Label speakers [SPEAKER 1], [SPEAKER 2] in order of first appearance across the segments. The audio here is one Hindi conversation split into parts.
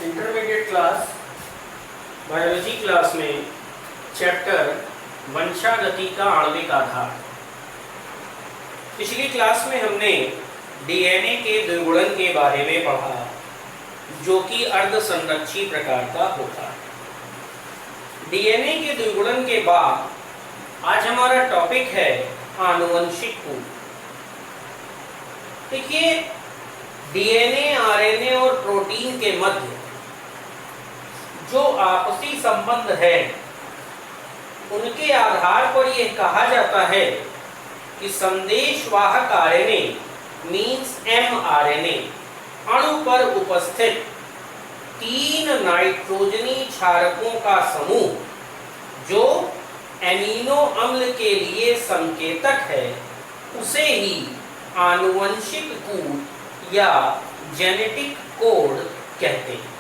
[SPEAKER 1] इंटरमीडिएट क्लास बायोलॉजी क्लास में चैप्टर वंशागति का आणविक आधार। पिछली क्लास में हमने डीएनए के द्विगुणन के बारे में पढ़ा, जो कि अर्धसंरक्षी प्रकार का होता है। डीएनए के द्विगुणन के बाद आज हमारा टॉपिक है आनुवंशिक कूट। देखिए, डीएनए, आरएनए और प्रोटीन के मध्य जो आपसी संबंध है, उनके आधार पर यह कहा जाता है कि संदेशवाहक आरएनए मीन्स एमआरएनए अणु पर उपस्थित 3 नाइट्रोजनी क्षारकों का समूह, जो एमिनो अम्ल के लिए संकेतक है, उसे ही आनुवंशिक कूट या जेनेटिक कोड कहते हैं।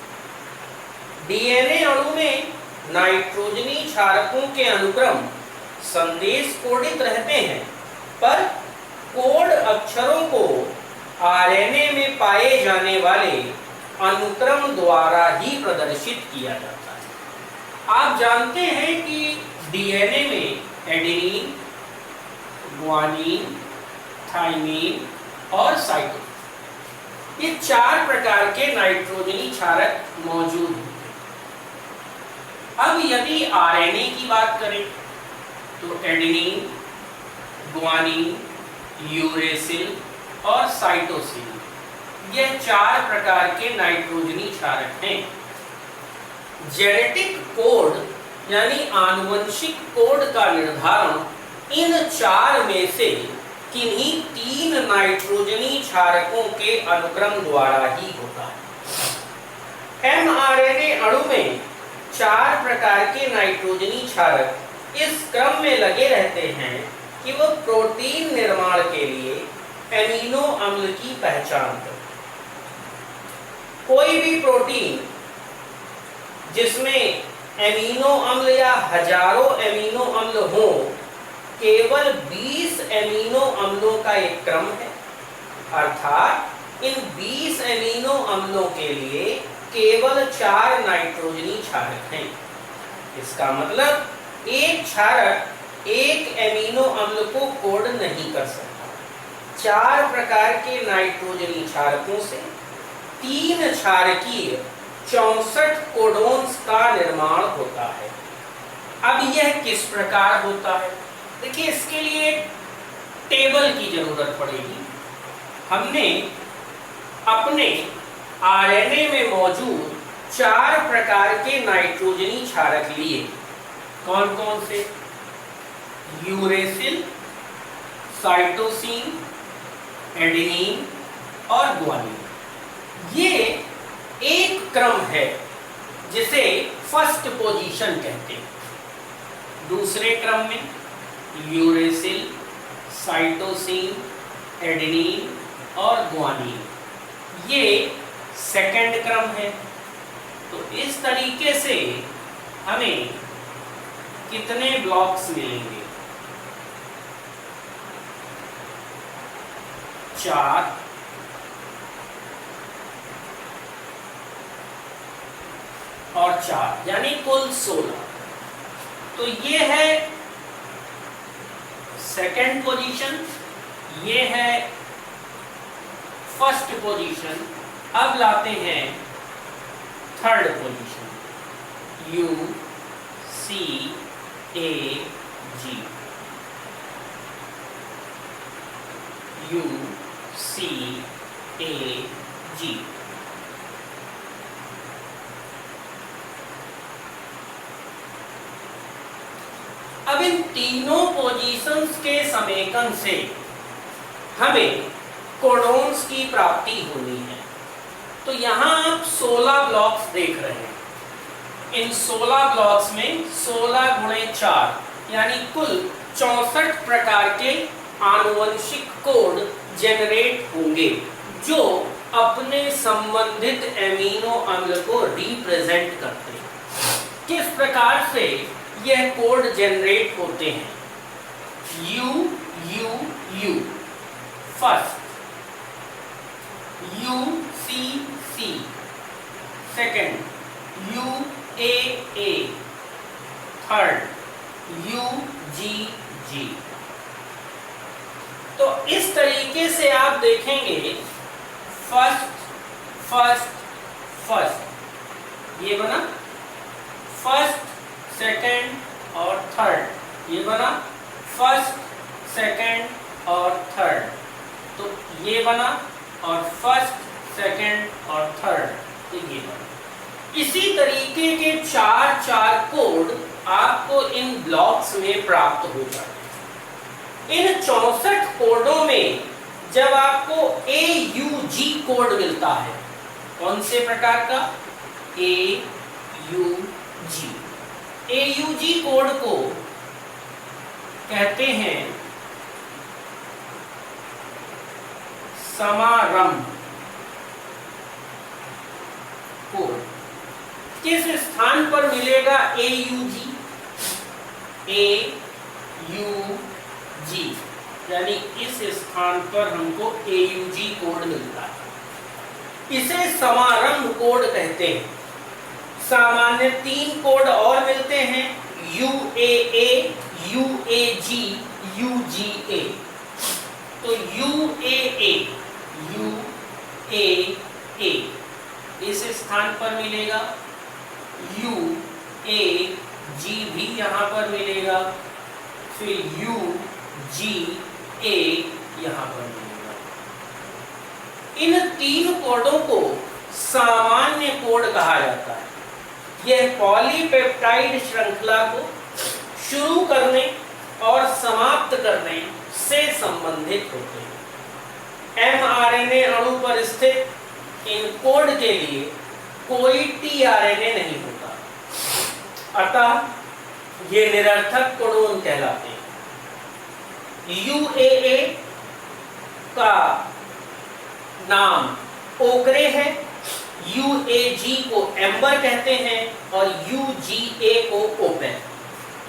[SPEAKER 1] डीएनए अणु में नाइट्रोजनी क्षारकों के अनुक्रम संदेश कोडित रहते हैं, पर कोड अक्षरों को आरएनए में पाए जाने वाले अनुक्रम द्वारा ही प्रदर्शित किया जाता है। आप जानते हैं कि डीएनए में एडेनिन, ग्वानिन, थाइमिन और साइटोसिन, ये 4 प्रकार के नाइट्रोजनी क्षारक मौजूद हैं। अब यदि आरएनए की बात करें तो एडेनिन, ग्वानिन, यूरेसिल और साइटोसिन, यह 4 प्रकार के नाइट्रोजनी क्षारक हैं। जेनेटिक कोड यानी आनुवंशिक कोड का निर्धारण इन 4 में से किन्हीं 3 नाइट्रोजनी क्षारकों के अनुक्रम द्वारा ही होता है। एमआरएनए अणु में 4 प्रकार के नाइट्रोजनी क्षारक इस क्रम में लगे रहते हैं कि वह प्रोटीन निर्माण के लिए एमिनो अम्ल की पहचान करें। कोई भी प्रोटीन जिसमें एमिनो अम्ल या हजारों एमिनो अम्ल हो, केवल 20 एमिनो अम्लों का एक क्रम है, अर्थात इन 20 एमिनो अम्लों के लिए केवल 4 नाइट्रोजनी क्षारक हैं। इसका मतलब एक क्षारक एक एमिनो अम्ल को कोड नहीं कर सकता। 4 प्रकार के नाइट्रोजनी क्षारकों से 3 क्षारकीय 64 कोडोन्स का निर्माण होता है। अब यह किस प्रकार होता है? देखिए, इसके लिए टेबल की जरूरत पड़ेगी। हमने अपने आरएनए में मौजूद 4 प्रकार के नाइट्रोजनी क्षारक लिए। कौन कौन से? यूरेसिल, साइटोसिन, एडेनिन और ग्वानिन। ये एक क्रम है जिसे फर्स्ट पोजीशन कहते हैं। दूसरे क्रम में यूरेसिल, साइटोसिन, एडेनिन और ग्वानिन, ये सेकंड क्रम है। तो इस तरीके से हमें कितने ब्लॉक्स मिलेंगे? 4 और 4, यानी कुल 16। तो ये है सेकंड पोजीशन, ये है फर्स्ट पोजीशन। अब लाते हैं third position, U C A G, U C A G। अब इन तीनों पोजीशंस के समेकन से हमें कोडोन्स की प्राप्ति होनी है। तो यहाँ आप 16 ब्लॉक्स देख रहे हैं। इन 16 ब्लॉक्स में 16 गुणे 4 यानी कुल 64 प्रकार के आनुवंशिक कोड जनरेट होंगे, जो अपने संबंधित एमिनो अम्ल को रिप्रेजेंट करते हैं। किस प्रकार से यह कोड जनरेट होते हैं? U U U first, U C C second UAA, third UGG। तो इस तरीके से आप देखेंगे फर्स्ट फर्स्ट फर्स्ट, ये बना फर्स्ट सेकंड और थर्ड, ये बना फर्स्ट सेकंड और थर्ड, तो ये बना और फर्स्ट सेकंड और थर्ड, तो ये बना। इसी तरीके के चार कोड आपको इन ब्लॉक्स में प्राप्त हो जाते हैं। इन 64 कोडों में जब आपको AUG कोड मिलता है, कौन से प्रकार का? AUG। AUG कोड को कहते हैं समारंभ कोड। किस स्थान पर मिलेगा AUG? AUG यानी इस स्थान पर हमको AUG कोड मिलता है। इसे समारंभ कोड कहते हैं। सामान्य 3 कोड और मिलते हैं, UAA, UAG, UGA। तो UAA इस स्थान पर मिलेगा, UAG भी यहां पर मिलेगा, फिर UGA यहां पर मिलेगा। इन 3 कोडों को सामान्य कोड कहा जाता है। यह पॉलीपेप्टाइड श्रृंखला को शुरू करने और समाप्त करने से संबंधित होते हैं। mRNA अणु पर स्थित इन कोड के लिए कोई tRNA नहीं होता, अतः ये निरर्थक कोडोन कहलाते हैं। UAA का नाम ओकरे है, UAG को एम्बर कहते हैं और UGA को ओपेन,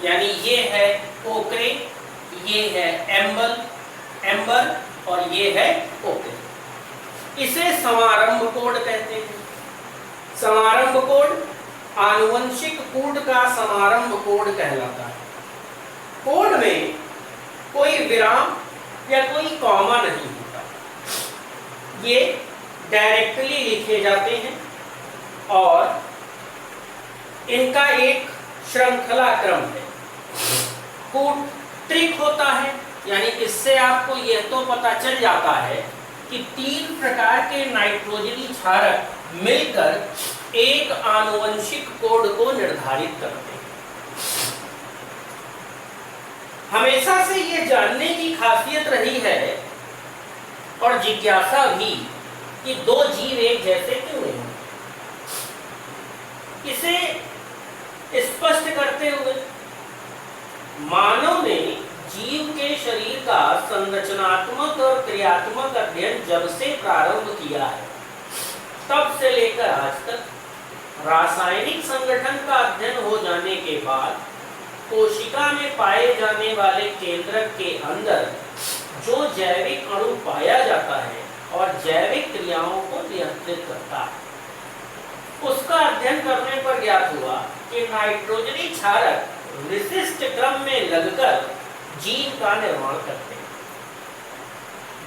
[SPEAKER 1] यानी ये है ओकरे, ये है एम्बर और ये है ओपेन। इसे समारंभ कोड कहते हैं। समारंभ कोड आनुवंशिक कोड का समारंभ कोड कहलाता है। कोड में कोई विराम या कोई कॉमा नहीं होता, ये डायरेक्टली लिखे जाते हैं और इनका एक श्रृंखला क्रम है। कोड ट्रिक होता है, यानी इससे आपको यह तो पता चल जाता है कि 3 प्रकार के नाइट्रोजनी क्षारक मिलकर एक आनुवंशिक कोड को निर्धारित करते हैं। हमेशा से यह जानने की खासियत रही है और जिज्ञासा भी कि 2 जीव एक जैसे क्यों नहीं। इसे स्पष्ट करते हुए मानव ने जीव के शरीर का संरचनात्मक और क्रियात्मक अध्ययन जब से प्रारंभ किया है, तब से लेकर आज तक रासायनिक संगठन का अध्ययन हो जाने के बाद कोशिका में पाए जाने वाले केंद्रक के अंदर जो जैविक अणु पाया जाता है और जैविक क्रियाओं को नियंत्रित करता है, उसका अध्ययन करने पर ज्ञात हुआ कि नाइट्रोजनी क्षारक विशिष्ट क्रम में लगकर जीन का निर्माण करते हैं।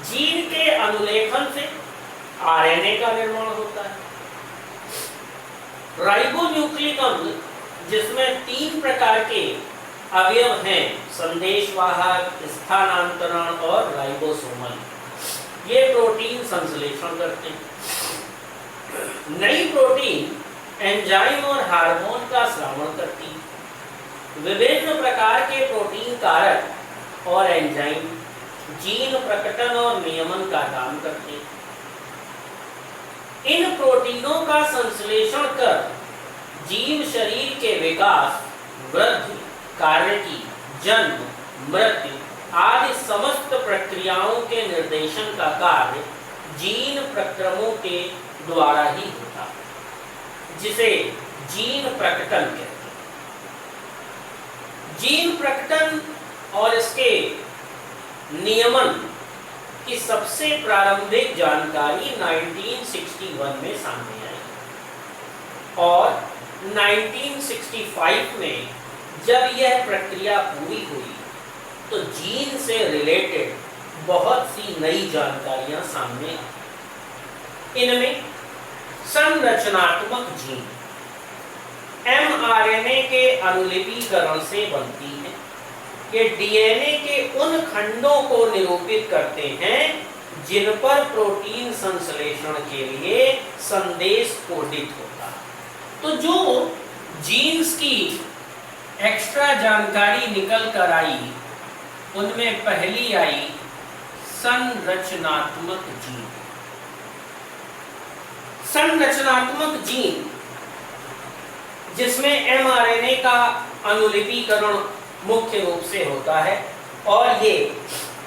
[SPEAKER 1] जीन के अनुलेखन से आरएनए का निर्माण होता है। राइबोन्यूक्लिक अम्ल, जिसमें 3 प्रकार के अवयव हैं, संदेशवाहक, स्थानांतरण और राइबोसोमल, ये प्रोटीन संश्लेषण करते हैं। नई प्रोटीन एंजाइम और हार्मोन का श्रावण करती है। विभिन्न प्रकार के प्रोटीन कारक और एंजाइम जीन प्रकटन और नियमन का काम करते हैं। इन प्रोटीनों का संश्लेषण कर जीव शरीर के विकास, वृद्धि, कार्यकी, जन्म, मृत्यु आदि समस्त प्रक्रियाओं के निर्देशन का कार्य जीन प्रक्रमों के द्वारा ही होता है, जिसे जीन प्रकटन कहते हैं। जीन प्रकटन और इसके नियमन की सबसे प्रारंभिक जानकारी 1961 में सामने आई। और 1965 में जब यह प्रक्रिया पूरी हुई तो जीन से रिलेटेड बहुत सी नई जानकारियां सामने आई। इनमें संरचनात्मक जीन mRNA के अनुलिपीकरण से बनती है। ये डीएनए के उन खंडों को निरूपित करते हैं जिन पर प्रोटीन संश्लेषण के लिए संदेश कोडित होता है। तो जो जीन्स की एक्स्ट्रा जानकारी निकल कर आई उनमें पहली आई संरचनात्मक जीन। संरचनात्मक जीन जिसमें mRNA का अनुलिपीकरण मुख्य रूप से होता है और ये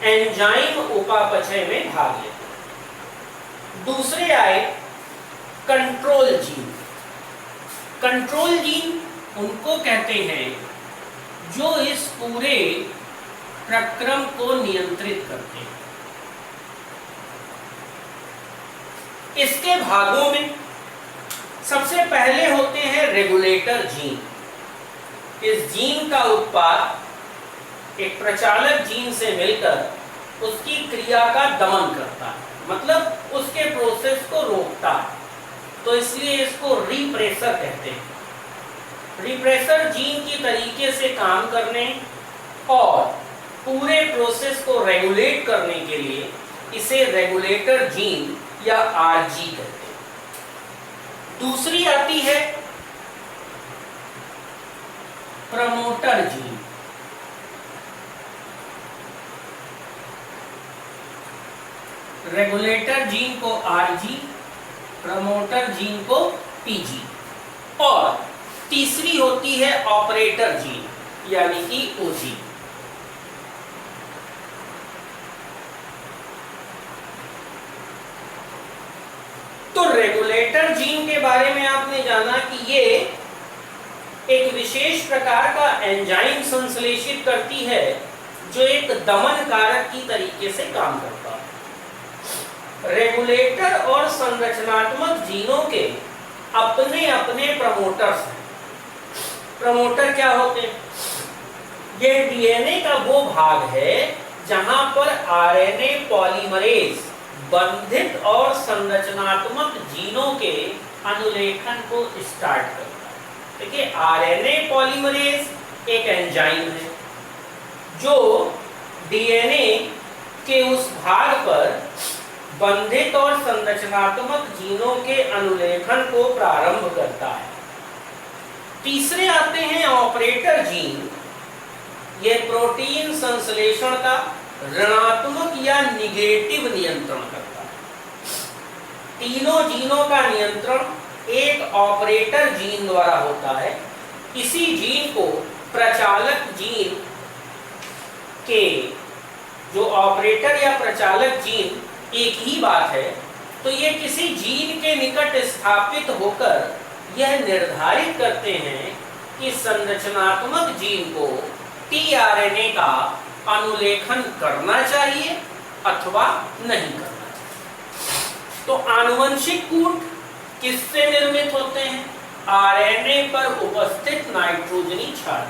[SPEAKER 1] एंजाइम उपापचय में भाग लेते हैं। दूसरे आए कंट्रोल जीन। कंट्रोल जीन उनको कहते हैं जो इस पूरे प्रक्रम को नियंत्रित करते हैं। इसके भागों में सबसे पहले होते हैं रेगुलेटर जीन। इस जीन का उत्पाद एक प्रचालक जीन से मिलकर उसकी क्रिया का दमन करता है, मतलब उसके प्रोसेस को रोकता है, तो इसलिए इसको रिप्रेसर कहते हैं। रिप्रेसर जीन की तरीके से काम करने और पूरे प्रोसेस को रेगुलेट करने के लिए इसे रेगुलेटर जीन या आरजी कहते हैं। दूसरी आती है प्रमोटर जीन। रेगुलेटर जीन को आरजी, प्रमोटर जीन को पीजी, और तीसरी होती है ऑपरेटर जीन यानी कि ओजी। तो रेगुलेटर जीन के बारे में आपने जाना कि ये एक विशेष प्रकार का एंजाइम संश्लेषित करती है जो एक दमन कारक की तरीके से काम करता है। रेगुलेटर और संरचनात्मक जीनों के अपने अपने प्रमोटर्स हैं। प्रमोटर क्या होते हैं? ये डीएनए का वो भाग है जहां पर आरएनए पॉलीमरेज बंधित और संरचनात्मक जीनों के अनुलेखन को स्टार्ट करता है। देखिए, आरएनए पॉलीमरेज एक एंजाइम है जो डीएनए के उस भाग पर बंधित और संरचनात्मक जीनों के अनुलेखन को प्रारंभ करता है। तीसरे आते हैं ऑपरेटर जीन। ये प्रोटीन संश्लेषण का ऋणात्मक या निगेटिव नियंत्रण करता है। तीनों जीनों का नियंत्रण एक ऑपरेटर जीन द्वारा होता है। इसी जीन को प्रचालक जीन के, जो ऑपरेटर या प्रचालक जीन एक ही बात है, तो ये किसी जीन के निकट स्थापित होकर यह निर्धारित करते हैं कि संरचनात्मक जीन को टीआरएनए का अनुलेखन करना चाहिए अथवा नहीं करना चाहिए। तो आनुवंशिक कूट किससे निर्मित होते हैं? आरएनए पर उपस्थित नाइट्रोजनी क्षार।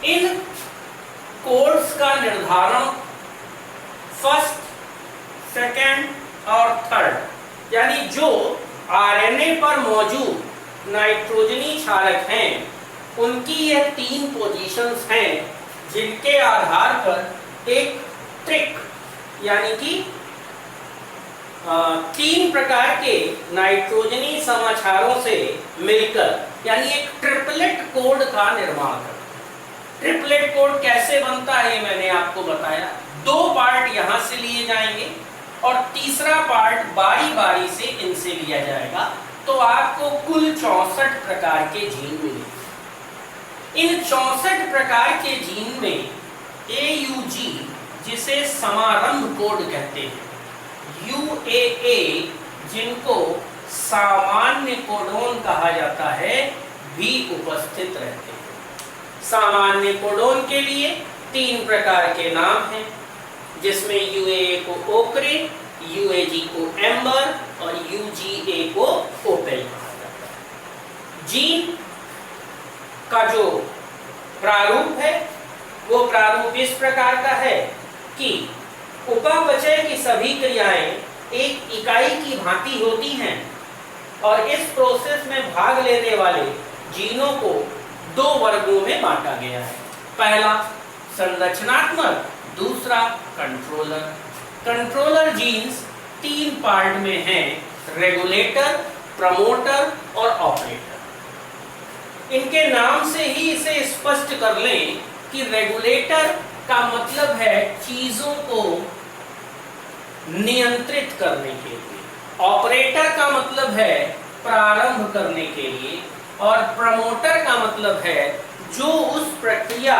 [SPEAKER 1] इन कोड्स का निर्धारण फर्स्ट, सेकेंड और थर्ड, यानी जो आरएनए पर मौजूद नाइट्रोजनी क्षारक हैं उनकी यह 3 पोजीशंस हैं जिनके आधार पर एक ट्रिक यानी कि 3 प्रकार के नाइट्रोजनी समाचारों से मिलकर यानी एक ट्रिपलेट कोड का निर्माण करते हैं। ट्रिपलेट कोड कैसे बनता है मैंने आपको बताया। 2 पार्ट यहां से लिए जाएंगे और तीसरा पार्ट बारी बारी से इनसे लिया जाएगा, तो आपको कुल 64 प्रकार के जीन मिलेंगे। इन 64 प्रकार के जीन में AUG, जिसे समारंभ कोड कहते हैं, UAA, जिनको सामान्य कोडोन कहा जाता है, भी उपस्थित रहते हैं। सामान्य कोडोन के लिए 3 प्रकार के नाम हैं, जिसमें UAA को ओक्रे, UAG को एम्बर और UGA को ओपेल कहा जाता है। का जो प्रारूप है वो प्रारूप इस प्रकार का है कि उपापचय की सभी क्रियाएं एक इकाई की भांति होती हैं और इस प्रोसेस में भाग लेने वाले जीनों को दो वर्गों में बांटा गया है। पहला संरचनात्मक, दूसरा कंट्रोलर। कंट्रोलर जीन्स तीन पार्ट में हैं, रेगुलेटर, प्रमोटर और ऑपरेटर। इनके नाम से ही इसे स्पष्ट कर लें कि रेगुलेटर का मतलब है चीजों को नियंत्रित करने के लिए, ऑपरेटर का मतलब है प्रारंभ करने के लिए और प्रमोटर का मतलब है जो उस प्रक्रिया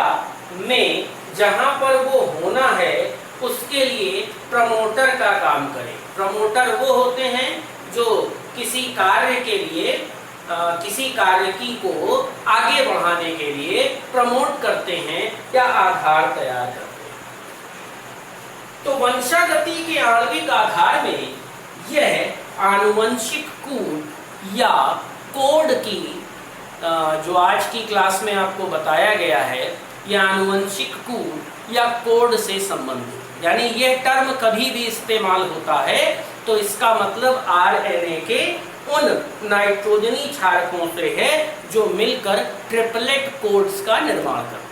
[SPEAKER 1] में जहां पर वो होना है उसके लिए प्रमोटर का काम करे। प्रमोटर वो होते हैं जो किसी कार्य के लिए किसी कार्य की को आगे बढ़ाने के लिए प्रमोट करते हैं या आधार तैयार करते हैं। तो वंशागति के आणविक आधार में यह आनुवंशिक कूट या कोड की जो आज की क्लास में आपको बताया गया है, यह आनुवंशिक कूट या कोड से संबंधित, यानी यह टर्म कभी भी इस्तेमाल होता है तो इसका मतलब आरएनए के उन नाइट्रोजनी क्षारकों से है जो मिलकर ट्रिपलेट कोड्स का निर्माण करते हैं।